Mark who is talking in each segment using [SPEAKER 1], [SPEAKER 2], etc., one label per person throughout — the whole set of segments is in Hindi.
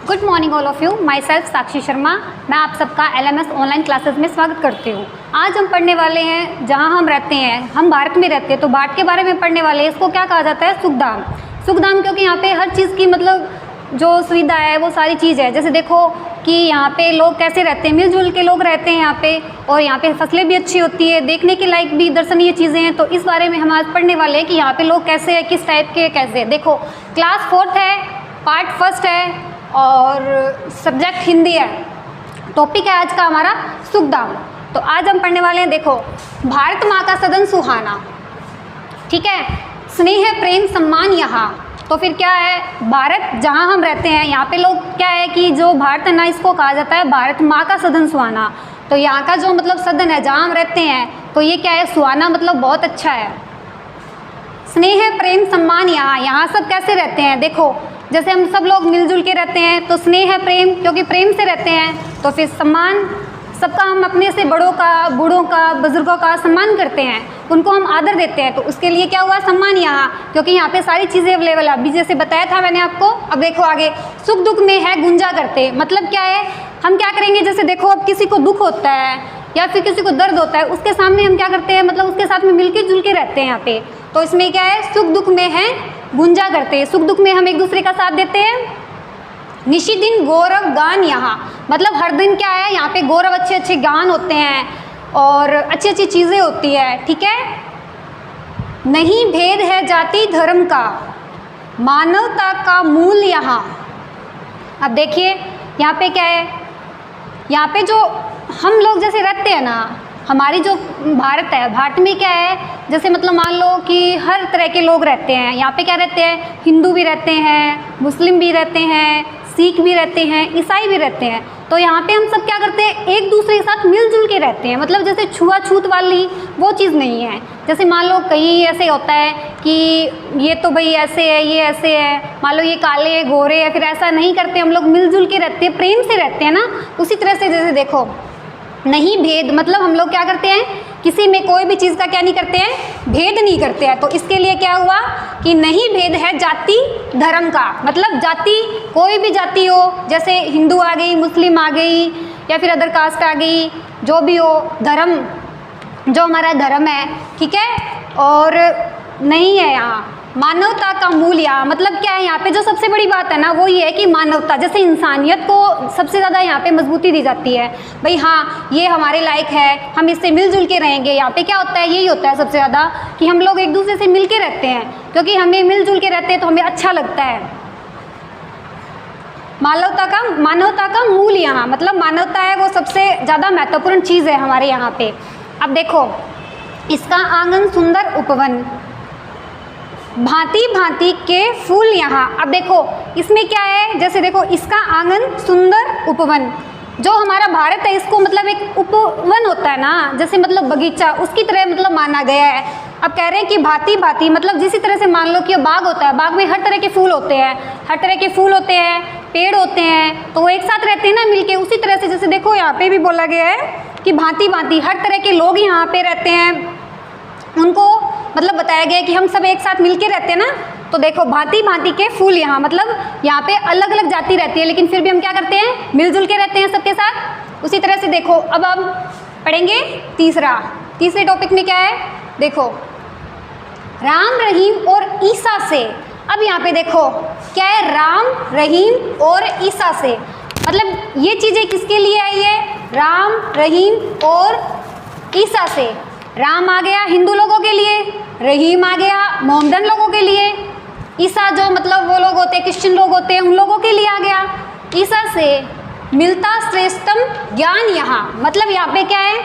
[SPEAKER 1] Good morning all of you, myself Sakshi Sharma. मैं आप सबका LMS ऑनलाइन क्लासेस में स्वागत करती हूँ। आज हम पढ़ने वाले हैं, जहाँ हम रहते हैं, हम भारत में रहते हैं तो भारत के बारे में पढ़ने वाले हैं। इसको क्या कहा जाता है? सुखधाम। सुखधाम क्योंकि यहाँ पे हर चीज़ की मतलब जो सुविधा है वो सारी चीज़ है। जैसे देखो कि यहाँ पे लोग कैसे रहते हैं, मिलजुल के लोग रहते हैं यहाँ पे, और यहाँ पे फसलें भी अच्छी होती है, देखने के लायक भी दर्शनीय चीज़ें हैं। तो इस बारे में हम आज पढ़ने वाले हैं कि यहाँ पे लोग कैसे हैं, किस टाइप के कैसे। देखो क्लास 4th है, पार्ट 1 है और सब्जेक्ट हिंदी है। टॉपिक है आज का हमारा सुखधाम। तो आज हम पढ़ने वाले हैं, देखो, भारत माँ का सदन सुहाना, ठीक है, स्नेह प्रेम सम्मान यहाँ। तो फिर क्या है, भारत जहाँ हम रहते हैं यहाँ पे लोग क्या है कि जो भारत है ना, इसको कहा जाता है भारत माँ का सदन सुहाना। तो यहाँ का जो मतलब सदन है जहाँ हम रहते हैं, तो ये क्या है, सुहाना मतलब बहुत अच्छा है। स्नेह प्रेम सम्मान यहाँ, यहाँ सब कैसे रहते हैं? देखो जैसे हम सब लोग मिलजुल के रहते हैं तो स्नेह प्रेम, क्योंकि प्रेम से रहते हैं। तो फिर सम्मान, सबका हम अपने से बड़ों का, बूढ़ों का, बुजुर्गों का सम्मान करते हैं, उनको हम आदर देते हैं। तो उसके लिए क्या हुआ, सम्मान यहाँ, क्योंकि यहाँ पे सारी चीज़ें अवेलेबल है। अभी जैसे बताया था मैंने आपको। अब देखो आगे, सुख दुख में है गुंजा करते, मतलब क्या है, हम क्या करेंगे, जैसे देखो अब किसी को दुख होता है या फिर किसी को दर्द होता है, उसके सामने हम क्या करते हैं, मतलब उसके साथ में मिलके जुल के रहते हैं यहाँ पे। तो इसमें क्या है, सुख दुख में है गुंजा करते हैं, सुख दुख में हम एक दूसरे का साथ देते हैं। निशी दिन गौरव गान यहाँ, मतलब हर दिन क्या है, यहाँ पे गौरव, अच्छे अच्छे गान होते हैं और अच्छी अच्छी चीज़ें होती है, ठीक है। नहीं भेद है जाति धर्म का, मानवता का मूल यहाँ। अब देखिए यहाँ पे क्या है, यहाँ पे जो हम लोग जैसे रहते हैं ना, हमारी जो भारत है, भारत में क्या है, जैसे मतलब मान लो कि हर तरह के लोग रहते हैं यहाँ पे। क्या रहते हैं, हिंदू भी रहते हैं, मुस्लिम भी रहते हैं, सिख भी रहते हैं, ईसाई भी रहते हैं। तो यहाँ पे हम सब क्या करते हैं, एक दूसरे के साथ मिलजुल के रहते हैं। मतलब जैसे छुआछूत वाली वो चीज़ नहीं है। जैसे मान लो कहीं ऐसे होता है कि ये तो भाई ऐसे है, ये ऐसे है, मान लो ये काले गोरे है, फिर ऐसा नहीं करते। हम लोग मिलजुल के रहते हैं, प्रेम से रहते हैं ना। उसी तरह से जैसे देखो, नहीं भेद, मतलब हम लोग क्या करते हैं, किसी में कोई भी चीज़ का क्या नहीं करते हैं, भेद नहीं करते हैं। तो इसके लिए क्या हुआ कि नहीं भेद है जाति धर्म का, मतलब जाति कोई भी जाति हो, जैसे हिंदू आ गई, मुस्लिम आ गई, या फिर अदर कास्ट आ गई, जो भी हो, धर्म जो हमारा धर्म है, ठीक है। और नहीं है यहाँ मानवता का मूल। यहाँ मतलब क्या है, यहाँ पे जो सबसे बड़ी बात है ना वो ये है कि मानवता, जैसे इंसानियत को सबसे ज़्यादा यहाँ पे मजबूती दी जाती है। भाई हाँ, ये हमारे लायक है, हम इससे मिलजुल के रहेंगे। यहाँ पे क्या होता है, यही होता है सबसे ज़्यादा कि हम लोग एक दूसरे से मिल के रहते हैं, क्योंकि हमें मिलजुल के रहते हैं तो हमें अच्छा लगता है। मानवता का मूल यहाँ, मतलब मानवता है वो सबसे ज़्यादा महत्वपूर्ण चीज़ है हमारे यहाँ पे। अब देखो, इसका आंगन सुंदर उपवन, भांति भांति के फूल यहाँ। अब देखो इसमें क्या है, जैसे देखो इसका आंगन सुंदर उपवन, जो हमारा भारत है इसको मतलब एक उपवन होता है ना, जैसे मतलब बगीचा, उसकी तरह मतलब माना गया है। अब कह रहे हैं कि भांति भांति, मतलब जिसी तरह से मान लो कि बाग होता है, बाग में हर तरह के फूल होते हैं, हर तरह के फूल होते हैं, पेड़ होते हैं, तो वो एक साथ रहते हैं ना मिलके। उसी तरह से जैसे देखो यहाँ पे भी बोला गया है कि भांति भांति हर तरह के लोग यहाँ पे रहते हैं, उनको मतलब बताया गया है कि हम सब एक साथ मिलके रहते हैं ना। तो देखो भांति भांति के फूल यहाँ, मतलब यहाँ पे अलग अलग जाति रहती है, लेकिन फिर भी हम क्या करते हैं, मिलजुल के रहते हैं सबके साथ। उसी तरह से देखो अब हम पढ़ेंगे तीसरे टॉपिक में क्या है, देखो राम रहीम और ईसा से। अब यहाँ पे देखो क्या है, राम रहीम और ईसा से, मतलब ये चीज़ें किसके लिए आई है, राम रहीम और ईसा से। राम आ गया हिंदू लोगों के लिए, रहीम आ गया मोहम्मदन लोगों के लिए, ईसा जो मतलब वो लोग होते हैं, क्रिश्चियन लोग होते हैं, उन लोगों के लिए आ गया। ईसा से मिलता श्रेष्ठतम ज्ञान यहाँ, मतलब यहाँ पे क्या है,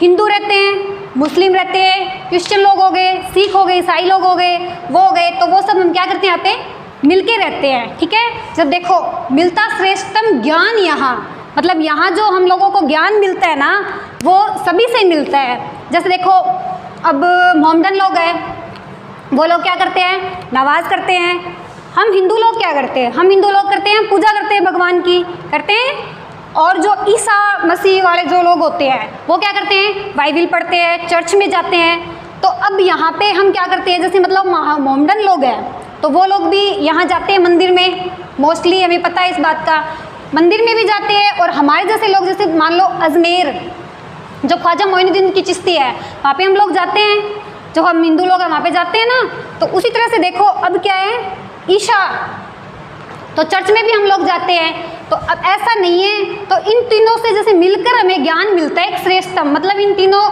[SPEAKER 1] हिंदू रहते हैं, मुस्लिम रहते हैं, क्रिश्चियन लोग हो गए, सिख हो गए, ईसाई लोग हो गए, वो हो गए, तो वो सब हम क्या करते हैं, यहाँ पे मिलके रहते हैं, ठीक है। जब देखो मिलता श्रेष्ठतम ज्ञान यहाँ, मतलब यहाँ जो हम लोगों को ज्ञान मिलता है ना वो सभी से मिलता है। जैसे देखो अब मोहम्मदन लोग हैं, वो लोग क्या करते हैं, नमाज करते हैं। हम हिंदू लोग क्या करते हैं, हम हिंदू लोग करते हैं पूजा करते हैं, भगवान की करते हैं। और जो ईसा मसीह वाले जो लोग होते हैं वो क्या करते हैं, बाइबिल पढ़ते हैं, चर्च में जाते हैं। तो अब यहाँ पे हम क्या करते हैं, जैसे मतलब मोहम्मदन लोग हैं तो वो लोग भी यहाँ जाते हैं मंदिर में, मोस्टली हमें पता है इस बात का। मंदिर में भी जाते हैं और हमारे जैसे लोग, जैसे मान लो अजमेर जो ख्वाजा मोइनुद्दीन की चिश्ती है, वहाँ पे हम लोग जाते हैं, जो हम हिंदू लोग हैं वहाँ पे जाते हैं ना। तो उसी तरह से देखो अब क्या है, ईशा, तो चर्च में भी हम लोग जाते हैं। तो अब ऐसा नहीं है, तो इन तीनों से जैसे मिलकर हमें ज्ञान मिलता है एक श्रेष्ठतम, मतलब इन तीनों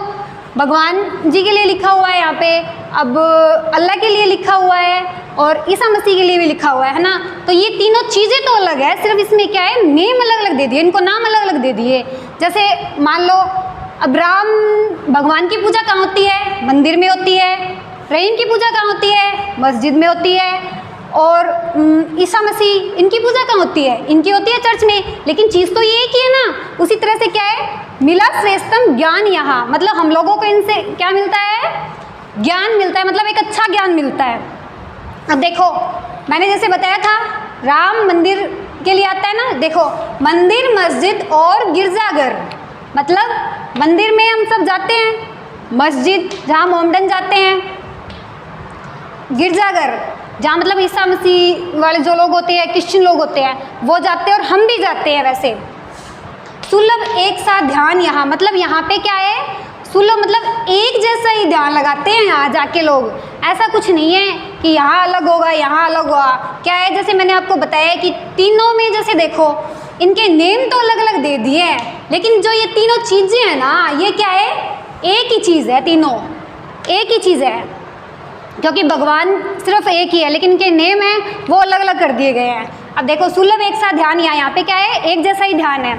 [SPEAKER 1] भगवान जी के लिए लिखा हुआ है यहाँ पे, अब अल्लाह के लिए लिखा हुआ है और ईसा मसीह के लिए भी लिखा हुआ है ना। तो ये तीनों चीज़ें तो अलग है, सिर्फ इसमें क्या है, नेम अलग अलग दे दिए, इनको नाम अलग अलग दे दिए। जैसे मान लो अब राम भगवान की पूजा कहाँ होती है, मंदिर में होती है। रहीम की पूजा कहाँ होती है, मस्जिद में होती है। और ईसा मसीह, इनकी पूजा कहाँ होती है, इनकी होती है चर्च में। लेकिन चीज़ तो ये एक ही है ना। उसी तरह से क्या है, मिला श्रेष्ठतम ज्ञान यहाँ, मतलब हम लोगों को इनसे क्या मिलता है, ज्ञान मिलता है, मतलब एक अच्छा ज्ञान मिलता है। अब देखो मैंने जैसे बताया था राम मंदिर के लिए आता है ना, देखो मंदिर, मस्जिद और गिरजाघर, मतलब मंदिर में हम सब जाते हैं, मस्जिद जहाँ मोमडन जाते हैं, गिरजाघर जहाँ मतलब ईसा मसीह वाले जो लोग होते हैं, क्रिश्चियन लोग होते हैं, वो जाते हैं और हम भी जाते हैं। वैसे सुलभ एक साथ ध्यान यहाँ, मतलब यहाँ पे क्या है, सुलभ मतलब एक जैसा ही ध्यान लगाते हैं यहाँ जाके लोग। ऐसा कुछ नहीं है कि यहाँ अलग होगा यहाँ अलग होगा। क्या है, जैसे मैंने आपको बताया कि तीनों में जैसे देखो इनके नेम तो अलग अलग दे दिए हैं, लेकिन जो ये तीनों चीज़ें हैं ना, ये क्या है, एक ही चीज़ है, तीनों एक ही चीज़ है, क्योंकि भगवान सिर्फ एक ही है, लेकिन इनके नेम है वो अलग अलग कर दिए गए हैं। अब देखो सुलभ एक साथ ध्यान, यहाँ पे क्या है, एक जैसा ही ध्यान है।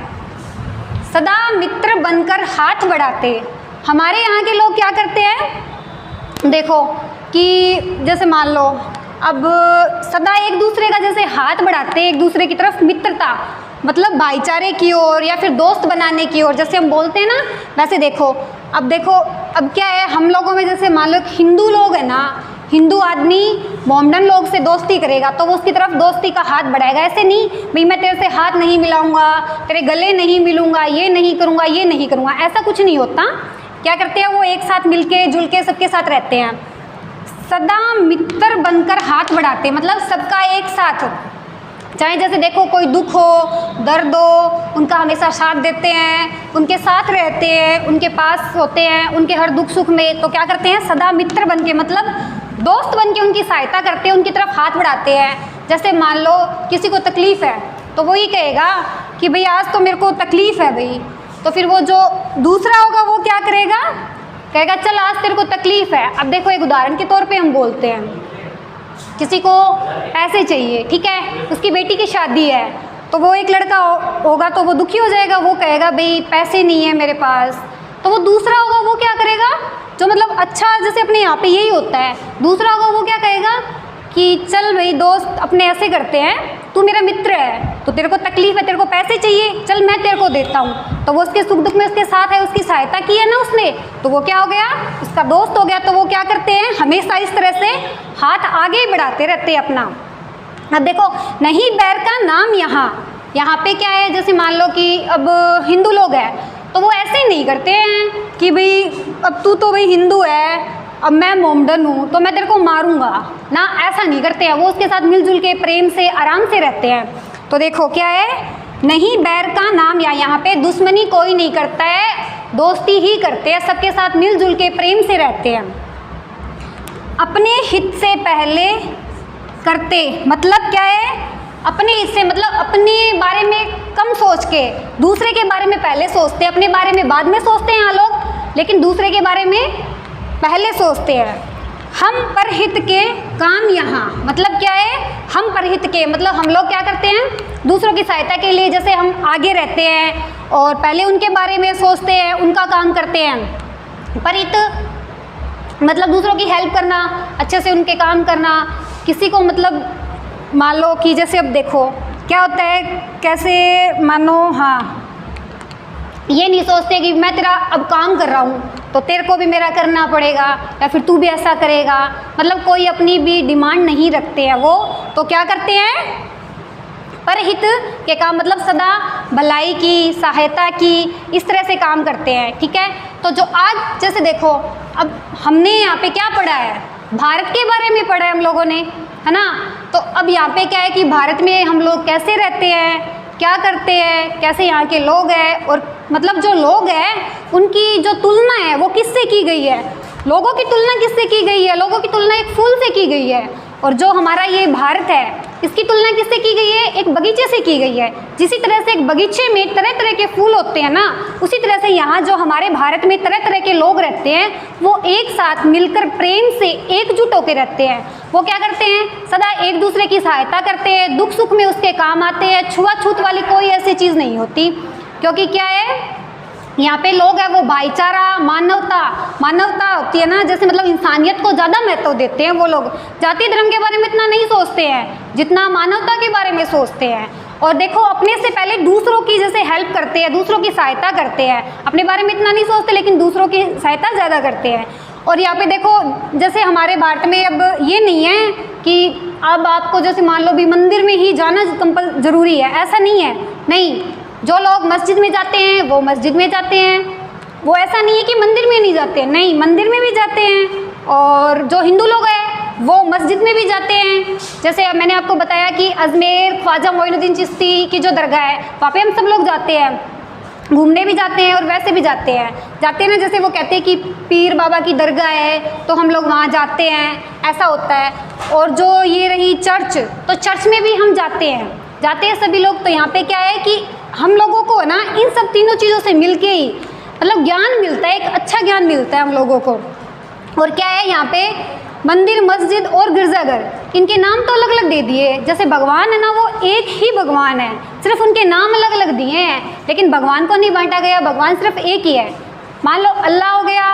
[SPEAKER 1] सदा मित्र बनकर हाथ बढ़ाते, हमारे यहाँ के लोग क्या करते हैं, देखो कि जैसे मान लो अब सदा एक दूसरे का जैसे हाथ बढ़ाते, एक दूसरे की तरफ मित्रता, मतलब भाईचारे की ओर या फिर दोस्त बनाने की ओर, जैसे हम बोलते हैं ना, वैसे देखो अब क्या है, हम लोगों में जैसे मान लो हिंदू लोग है ना, हिंदू आदमी मोमडन लोग से दोस्ती करेगा तो वो उसकी तरफ दोस्ती का हाथ बढ़ाएगा। ऐसे नहीं भाई मैं तेरे से हाथ नहीं मिलाऊंगा, तेरे गले नहीं मिलूंगा, ये नहीं करूंगा, ये नहीं करूंगा, ऐसा कुछ नहीं होता। क्या करते हैं, वो एक साथ मिलके जुल के सबके साथ रहते हैं। सदा मित्र बनकर हाथ बढ़ाते, मतलब सबका एक साथ, चाहे जैसे देखो कोई दुख हो, दर्द हो, उनका हमेशा साथ देते हैं, उनके साथ रहते हैं, उनके पास होते हैं, उनके हर दुख सुख में। तो क्या करते हैं, सदा मित्र बन के, मतलब दोस्त बन के उनकी सहायता करते हैं, उनकी तरफ हाथ बढ़ाते हैं। जैसे मान लो किसी को तकलीफ़ है तो वो ही कहेगा कि भाई आज तो मेरे को तकलीफ़ है भाई, तो फिर वो जो दूसरा होगा वो क्या करेगा, कहेगा चल आज तेरे को तकलीफ़ है। अब देखो एक उदाहरण के तौर पे हम बोलते हैं, किसी को पैसे चाहिए, ठीक है, उसकी बेटी की शादी है, तो वो एक लड़का होगा तो वो दुखी हो जाएगा, वो कहेगा भाई पैसे नहीं है मेरे पास। तो वो दूसरा होगा वो क्या करेगा, जो मतलब अच्छा, जैसे अपने यहाँ पे यही होता है, दूसरा होगा वो क्या कहेगा कि चल भाई दोस्त अपने ऐसे करते हैं, तू मेरा मित्र है तो तेरे को तकलीफ़ है, तेरे को पैसे चाहिए, चल मैं तेरे को देता हूँ। तो वो उसके सुख दुख में उसके साथ है, उसकी सहायता की है ना उसने, तो वो क्या हो गया, उसका दोस्त हो गया। तो वो क्या करते हैं, हमेशा इस तरह से हाथ आगे ही बढ़ाते रहते हैं अपना। अब देखो नहीं बैर का नाम, यहाँ पे क्या है, जैसे मान लो कि अब हिंदू लोग हैं तो वो ऐसे नहीं करते हैं कि भाई अब तू तो भाई हिंदू है, अब मैं मोमडन हूँ तो मैं तेरे को मारूंगा ना, ऐसा नहीं करते हैं। वो उसके साथ मिलजुल के प्रेम से आराम से रहते हैं। तो देखो क्या है, नहीं बैर का नाम, या यहाँ पे दुश्मनी कोई नहीं करता है, दोस्ती ही करते हैं, सबके साथ मिलजुल के प्रेम से रहते हैं। अपने हित से पहले करते, मतलब क्या है, अपने हित से मतलब अपने बारे में कम सोच के दूसरे के बारे में पहले सोचते हैं, अपने बारे में बाद में सोचते हैं यहाँ लोग, लेकिन दूसरे के बारे में पहले सोचते हैं। हम परहित के काम, यहाँ मतलब क्या है, हम परहित के मतलब हम लोग क्या करते हैं, दूसरों की सहायता के लिए जैसे हम आगे रहते हैं और पहले उनके बारे में सोचते हैं, उनका काम करते हैं। परहित मतलब दूसरों की हेल्प करना, अच्छे से उनके काम करना, किसी को मतलब मान लो कि जैसे अब देखो क्या होता है, कैसे मानो, हाँ ये नहीं सोचते कि मैं तेरा अब काम कर रहा हूँ तो तेरे को भी मेरा करना पड़ेगा या फिर तू भी ऐसा करेगा, मतलब कोई अपनी भी डिमांड नहीं रखते हैं वो। तो क्या करते हैं, परहित के काम मतलब सदा भलाई की, सहायता की, इस तरह से काम करते हैं, ठीक है। तो जो आज जैसे देखो अब हमने यहाँ पे क्या पढ़ा है, भारत के बारे में पढ़ा है हम लोगों ने, है ना। तो अब यहाँ पे क्या है कि भारत में हम लोग कैसे रहते हैं, क्या करते हैं, कैसे यहाँ के लोग हैं, और मतलब जो लोग हैं उनकी जो तुलना है वो किससे की गई है, लोगों की तुलना किससे की गई है, लोगों की तुलना एक फूल से की गई है। और जो हमारा ये भारत है इसकी तुलना किससे की गई है, एक बगीचे से की गई है। जिसी तरह से एक बगीचे में तरह तरह के फूल होते हैं ना, उसी तरह से यहाँ जो हमारे भारत में तरह तरह के लोग रहते हैं वो एक साथ मिलकर प्रेम से एकजुट होकर रहते हैं। वो क्या करते हैं, सदा एक दूसरे की सहायता करते हैं, दुख सुख में उसके काम आते हैं। छुआछूत वाली कोई ऐसी चीज़ नहीं होती, क्योंकि क्या है यहाँ पे लोग हैं वो भाईचारा, मानवता होती है ना, जैसे मतलब इंसानियत को ज़्यादा महत्व देते हैं। वो लोग जाति धर्म के बारे में इतना नहीं सोचते हैं जितना मानवता के बारे में सोचते हैं। और देखो अपने से पहले दूसरों की जैसे हेल्प करते हैं, दूसरों की सहायता करते हैं, अपने बारे में इतना नहीं सोचते लेकिन दूसरों की सहायता ज़्यादा करते हैं। और यहाँ पे देखो जैसे हमारे भारत में अब ये नहीं है कि अब आपको जैसे मान लो भी मंदिर में ही जाना ज़रूरी है, ऐसा नहीं है। नहीं, जो लोग मस्जिद में जाते हैं वो मस्जिद में जाते हैं, वो ऐसा नहीं है कि मंदिर में नहीं जाते, नहीं मंदिर में भी जाते हैं। और जो हिंदू लोग हैं वो मस्जिद में भी जाते हैं। जैसे अब मैंने आपको बताया कि अजमेर ख्वाजा मोइनुद्दीन चिश्ती की जो दरगाह है वहाँ पे हम सब लोग जाते हैं, घूमने भी जाते हैं और वैसे भी जाते हैं ना। जैसे वो कहते हैं कि पीर बाबा की दरगाह है तो हम लोग वहाँ जाते हैं, ऐसा होता है। और जो ये रही चर्च, तो चर्च में भी हम जाते हैं सभी लोग। तो यहाँ पे क्या है कि हम लोगों को ना इन सब तीनों चीज़ों से मिलके ही मतलब ज्ञान मिलता है, एक अच्छा ज्ञान मिलता है हम लोगों को। और क्या है यहाँ पे मंदिर, मस्जिद और गिरजाघर, इनके नाम तो अलग अलग दे दिए। जैसे भगवान है ना वो एक ही भगवान है, सिर्फ उनके नाम अलग अलग दिए हैं, लेकिन भगवान को नहीं बांटा गया, भगवान सिर्फ एक ही है। मान लो अल्लाह हो गया,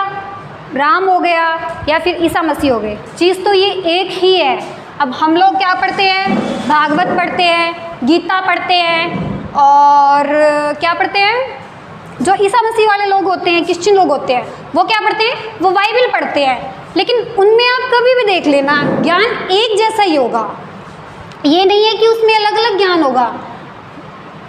[SPEAKER 1] राम हो गया या फिर ईसा मसीह हो गए, चीज़ तो ये एक ही है। अब हम लोग क्या पढ़ते हैं, भागवत पढ़ते हैं, गीता पढ़ते हैं, और क्या पढ़ते हैं, जो ईसा मसीह वाले लोग होते हैं, क्रिश्चियन लोग होते हैं, वो क्या पढ़ते हैं, वो बाइबल पढ़ते हैं। लेकिन उनमें आप कभी भी देख लेना ज्ञान एक जैसा ही होगा, ये नहीं है कि उसमें अलग अलग ज्ञान होगा।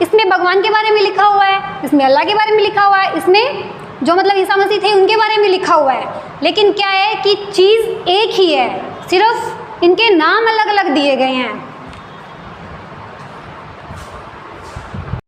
[SPEAKER 1] इसमें भगवान के बारे में लिखा हुआ है, इसमें अल्लाह के बारे में लिखा हुआ है, इसमें जो मतलब ईसा मसीह थे उनके बारे में लिखा हुआ है, लेकिन क्या है कि चीज़ एक ही है, सिर्फ इनके नाम अलग अलग दिए गए हैं।